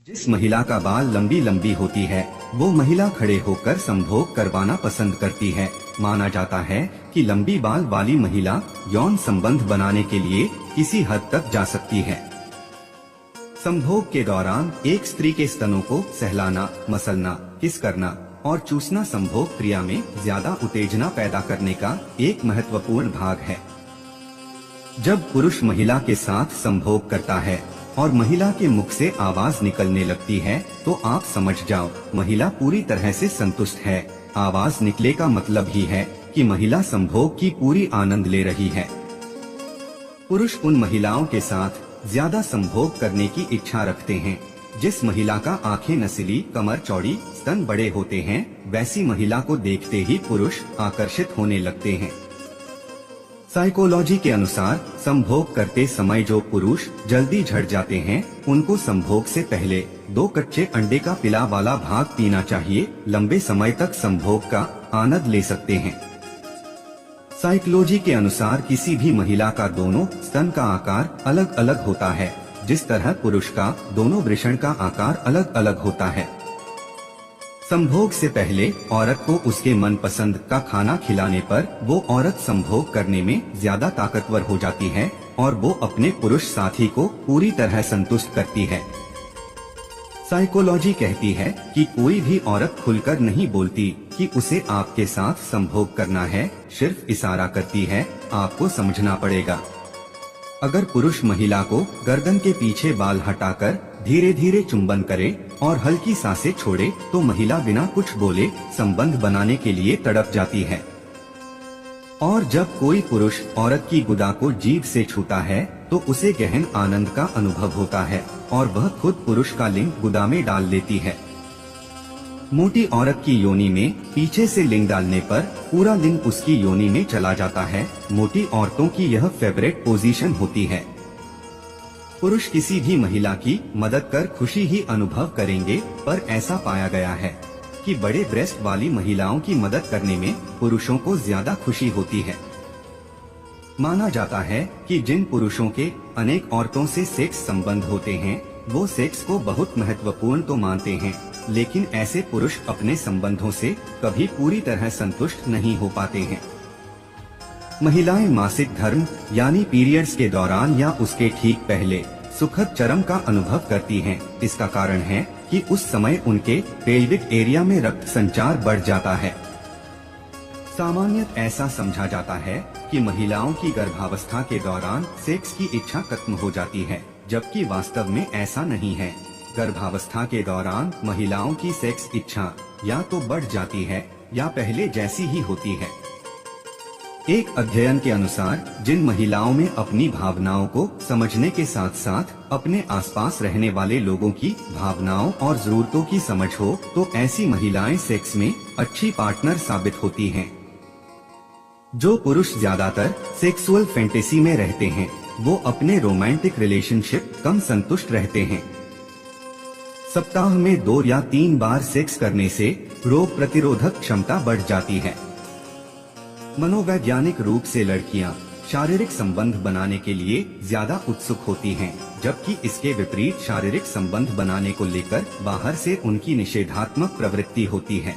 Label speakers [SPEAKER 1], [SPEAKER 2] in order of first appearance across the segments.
[SPEAKER 1] जिस महिला का बाल लंबी लंबी होती है वो महिला खड़े होकर संभोग करवाना पसंद करती है। माना जाता है कि लंबी बाल वाली महिला यौन संबंध बनाने के लिए किसी हद तक जा सकती है। संभोग के दौरान एक स्त्री के स्तनों को सहलाना, मसलना, किस करना और चूसना संभोग क्रिया में ज्यादा उत्तेजना पैदा करने का एक महत्वपूर्ण भाग है। जब पुरुष महिला के साथ संभोग करता है और महिला के मुख से आवाज निकलने लगती है तो आप समझ जाओ महिला पूरी तरह से संतुष्ट है। आवाज निकले का मतलब ही है कि महिला संभोग की पूरी आनंद ले रही है। पुरुष उन महिलाओं के साथ ज्यादा संभोग करने की इच्छा रखते हैं जिस महिला का आंखें नसीली, कमर चौड़ी, स्तन बड़े होते हैं। वैसी महिला को देखते ही पुरुष आकर्षित होने लगते हैं। साइकोलॉजी के अनुसार संभोग करते समय जो पुरुष जल्दी झड़ जाते हैं उनको संभोग से पहले 2 कच्चे अंडे का पिला वाला भाग पीना चाहिए। लंबे समय तक संभोग का आनंद ले सकते हैं। साइकोलॉजी के अनुसार किसी भी महिला का दोनों स्तन का आकार अलग अलग होता है, जिस तरह पुरुष का दोनों वृषण का आकार अलग अलग होता है। संभोग से पहले औरत को उसके मनपसंद का खाना खिलाने पर वो औरत संभोग करने में ज्यादा ताकतवर हो जाती है और वो अपने पुरुष साथी को पूरी तरह संतुष्ट करती है। साइकोलॉजी कहती है कि कोई भी औरत खुलकर नहीं बोलती कि उसे आपके साथ संभोग करना है, सिर्फ इशारा करती है। आपको समझना पड़ेगा। अगर पुरुष महिला को गर्दन के पीछे बाल हटाकर धीरे धीरे चुंबन करे और हल्की सांसें छोड़े तो महिला बिना कुछ बोले संबंध बनाने के लिए तड़प जाती है। और जब कोई पुरुष औरत की गुदा को जीभ से छूता है तो उसे गहन आनंद का अनुभव होता है और वह खुद पुरुष का लिंग गुदा में डाल लेती है। मोटी औरत की योनि में पीछे से लिंग डालने पर पूरा लिंग उसकी योनि में चला जाता है। मोटी औरतों की यह फेवरेट पोजीशन होती है। पुरुष किसी भी महिला की मदद कर खुशी ही अनुभव करेंगे, पर ऐसा पाया गया है कि बड़े ब्रेस्ट वाली महिलाओं की मदद करने में पुरुषों को ज्यादा खुशी होती है। माना जाता है कि जिन पुरुषों के अनेक औरतों से सेक्स संबंध होते हैं वो सेक्स को बहुत महत्वपूर्ण तो मानते हैं, लेकिन ऐसे पुरुष अपने संबंधों से कभी पूरी तरह संतुष्ट नहीं हो पाते हैं। महिलाएं मासिक धर्म यानी पीरियड्स के दौरान या उसके ठीक पहले सुखद चरम का अनुभव करती हैं। इसका कारण है कि उस समय उनके पेल्विक एरिया में रक्त संचार बढ़ जाता है। सामान्यतः ऐसा समझा जाता है कि महिलाओं की गर्भावस्था के दौरान सेक्स की इच्छा खत्म हो जाती है, जबकि वास्तव में ऐसा नहीं है। गर्भावस्था के दौरान महिलाओं की सेक्स इच्छा या तो बढ़ जाती है या पहले जैसी ही होती है। एक अध्ययन के अनुसार जिन महिलाओं में अपनी भावनाओं को समझने के साथ साथ अपने आसपास रहने वाले लोगों की भावनाओं और जरूरतों की समझ हो तो ऐसी महिलाएं सेक्स में अच्छी पार्टनर साबित होती हैं। जो पुरुष ज्यादातर सेक्सुअल फैंटेसी में रहते हैं वो अपने रोमांटिक रिलेशनशिप कम संतुष्ट रहते हैं। सप्ताह में 2 या 3 बार सेक्स करने से रोग प्रतिरोधक क्षमता बढ़ जाती है। मनोवैज्ञानिक रूप से लड़कियां शारीरिक संबंध बनाने के लिए ज्यादा उत्सुक होती हैं, जबकि इसके विपरीत शारीरिक संबंध बनाने को लेकर बाहर से उनकी निषेधात्मक प्रवृत्ति होती है।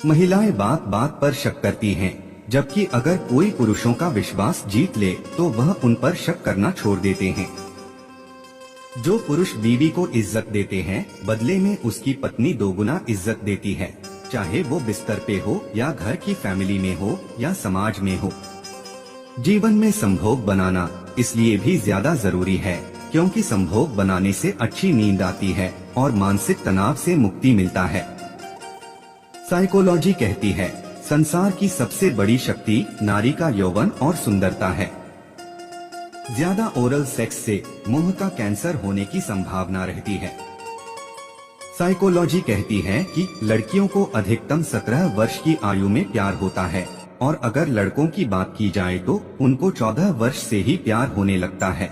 [SPEAKER 1] महिलाएं बात बात पर शक करती हैं, जबकि अगर कोई पुरुषों का विश्वास जीत ले तो वह उन पर शक करना छोड़ देते हैं। जो पुरुष बीवी को इज्जत देते हैं बदले में उसकी पत्नी दोगुना इज्जत देती है, चाहे वो बिस्तर पे हो या घर की फैमिली में हो या समाज में हो। जीवन में संभोग बनाना इसलिए भी ज्यादा जरूरी है क्योंकि संभोग बनाने से अच्छी नींद आती है और मानसिक तनाव से मुक्ति मिलता है। साइकोलॉजी कहती है संसार की सबसे बड़ी शक्ति नारी का यौवन और सुंदरता है। ज्यादा ओरल सेक्स से मुंह का कैंसर होने की संभावना रहती है। साइकोलॉजी कहती है कि लड़कियों को अधिकतम 17 वर्ष की आयु में प्यार होता है और अगर लड़कों की बात की जाए तो उनको 14 वर्ष से ही प्यार होने लगता है।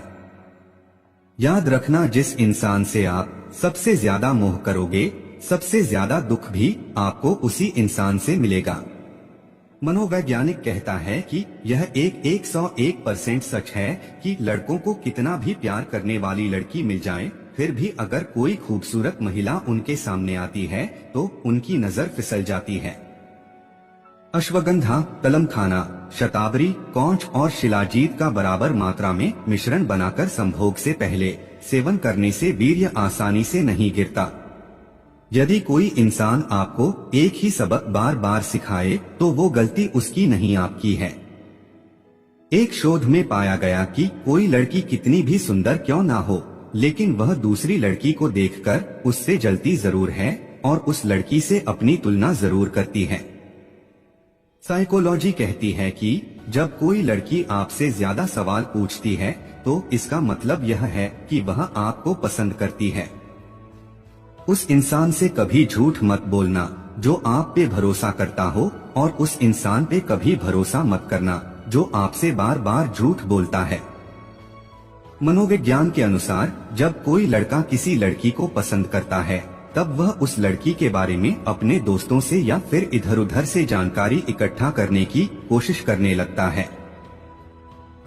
[SPEAKER 1] याद रखना, जिस इंसान से आप सबसे ज्यादा मोह करोगे सबसे ज्यादा दुख भी आपको उसी इंसान से मिलेगा। मनोवैज्ञानिक कहता है कि यह 101% सच है कि लड़कों को कितना भी प्यार करने वाली लड़की मिल जाए फिर भी अगर कोई खूबसूरत महिला उनके सामने आती है तो उनकी नजर फिसल जाती है। अश्वगंधा, तलमखाना, शतावरी, कौंच और शिलाजीत का बराबर मात्रा में मिश्रण बनाकर संभोग से पहले सेवन करने से वीर्य आसानी से नहीं गिरता। यदि कोई इंसान आपको एक ही सबक बार बार सिखाए तो वो गलती उसकी नहीं आपकी है। एक शोध में पाया गया कि कोई लड़की कितनी भी सुंदर क्यों ना हो, लेकिन वह दूसरी लड़की को देखकर उससे जलती जरूर है और उस लड़की से अपनी तुलना जरूर करती है। साइकोलॉजी कहती है कि जब कोई लड़की आपसे ज्यादा सवाल पूछती है तो इसका मतलब यह है कि वह आपको पसंद करती है। उस इंसान से कभी झूठ मत बोलना जो आप पे भरोसा करता हो, और उस इंसान पे कभी भरोसा मत करना जो आपसे बार बार झूठ बोलता है। मनोविज्ञान के अनुसार जब कोई लड़का किसी लड़की को पसंद करता है तब वह उस लड़की के बारे में अपने दोस्तों से या फिर इधर उधर से जानकारी इकट्ठा करने की कोशिश करने लगता है।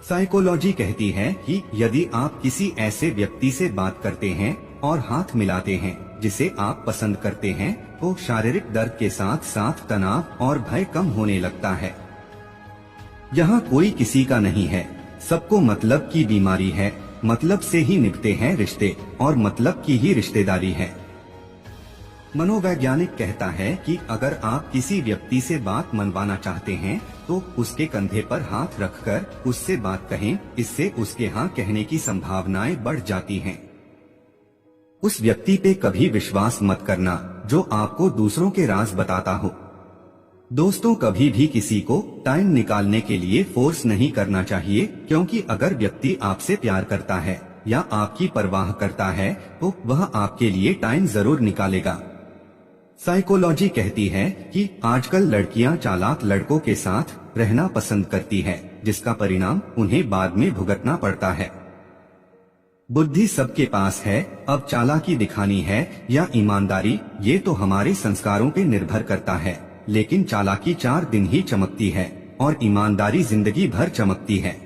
[SPEAKER 1] साइकोलॉजी कहती है कि यदि आप किसी ऐसे व्यक्ति से बात करते हैं और हाथ मिलाते हैं जिसे आप पसंद करते हैं तो शारीरिक दर्द के साथ साथ तनाव और भय कम होने लगता है। यहाँ कोई किसी का नहीं है, सबको मतलब की बीमारी है, मतलब से ही निभते हैं रिश्ते और मतलब की ही रिश्तेदारी है। मनोवैज्ञानिक कहता है कि अगर आप किसी व्यक्ति से बात मनवाना चाहते हैं तो उसके कंधे पर हाथ रखकर उससे बात कहें, इससे उसके हाँ कहने की संभावनाएं बढ़ जाती हैं। उस व्यक्ति पे कभी विश्वास मत करना जो आपको दूसरों के राज बताता हो। दोस्तों, कभी भी किसी को टाइम निकालने के लिए फोर्स नहीं करना चाहिए, क्योंकि अगर व्यक्ति आपसे प्यार करता है या आपकी परवाह करता है तो वह आपके लिए टाइम जरूर निकालेगा। साइकोलॉजी कहती है कि आजकल लड़कियां चालाक लड़कों के साथ रहना पसंद करती है, जिसका परिणाम उन्हें बाद में भुगतना पड़ता है। बुद्धि सबके पास है, अब चालाकी दिखानी है या ईमानदारी ये तो हमारे संस्कारों पे निर्भर करता है, लेकिन चालाकी 4 दिन ही चमकती है और ईमानदारी जिंदगी भर चमकती है।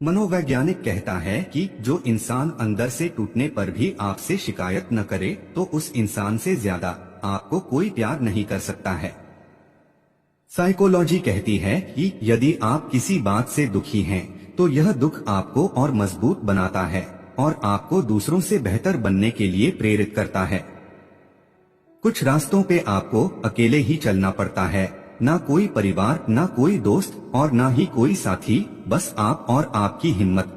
[SPEAKER 1] मनोवैज्ञानिक कहता है कि जो इंसान अंदर से टूटने पर भी आपसे शिकायत न करे तो उस इंसान से ज्यादा आपको कोई प्यार नहीं कर सकता है। साइकोलॉजी कहती है कि यदि आप किसी बात से दुखी हैं तो यह दुख आपको और मजबूत बनाता है और आपको दूसरों से बेहतर बनने के लिए प्रेरित करता है। कुछ रास्तों पे आपको अकेले ही चलना पड़ता है, ना कोई परिवार, ना कोई दोस्त और ना ही कोई साथी, बस आप और आपकी हिम्मत।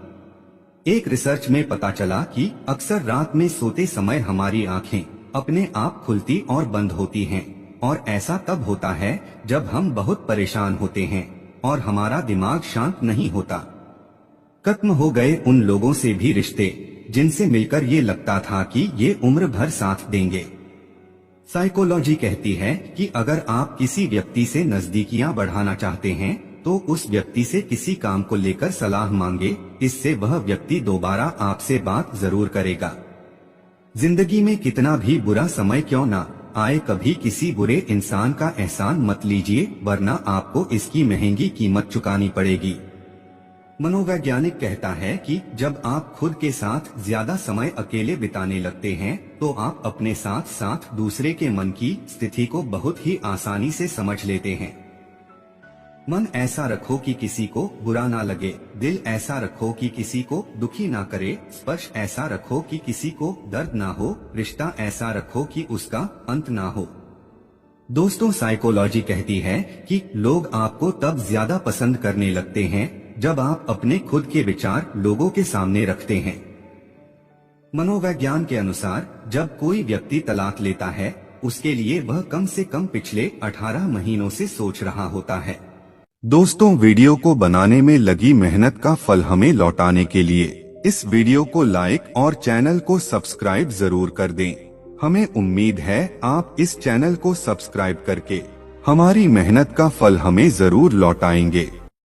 [SPEAKER 1] एक रिसर्च में पता चला कि अक्सर रात में सोते समय हमारी आंखें अपने आप खुलती और बंद होती हैं, और ऐसा तब होता है जब हम बहुत परेशान होते हैं और हमारा दिमाग शांत नहीं होता। खत्म हो गए उन लोगों से भी रिश्ते जिनसे मिलकर ये लगता था कि ये उम्र भर साथ देंगे। साइकोलॉजी कहती है कि अगर आप किसी व्यक्ति से नजदीकियां बढ़ाना चाहते हैं तो उस व्यक्ति से किसी काम को लेकर सलाह मांगे, इससे वह व्यक्ति दोबारा आपसे बात जरूर करेगा। जिंदगी में कितना भी बुरा समय क्यों ना आए, कभी किसी बुरे इंसान का एहसान मत लीजिए, वरना आपको इसकी महंगी कीमत चुकानी पड़ेगी। मनोवैज्ञानिक कहता है कि जब आप खुद के साथ ज्यादा समय अकेले बिताने लगते हैं तो आप अपने साथ साथ दूसरे के मन की स्थिति को बहुत ही आसानी से समझ लेते हैं। मन ऐसा रखो कि किसी को बुरा ना लगे, दिल ऐसा रखो कि किसी को दुखी ना करे, स्पर्श ऐसा रखो कि किसी को दर्द ना हो, रिश्ता ऐसा रखो कि उसका अंत ना हो। दोस्तों, साइकोलॉजी कहती है कि लोग आपको तब ज्यादा पसंद करने लगते हैं जब आप अपने खुद के विचार लोगों के सामने रखते हैं। मनोवैज्ञान के अनुसार जब कोई व्यक्ति तलाक लेता है उसके लिए वह कम से कम पिछले 18 महीनों से सोच रहा होता है।
[SPEAKER 2] दोस्तों, वीडियो को बनाने में लगी मेहनत का फल हमें लौटाने के लिए इस वीडियो को लाइक और चैनल को सब्सक्राइब जरूर कर दें। हमें उम्मीद है आप इस चैनल को सब्सक्राइब करके हमारी मेहनत का फल हमें जरूर लौटाएंगे।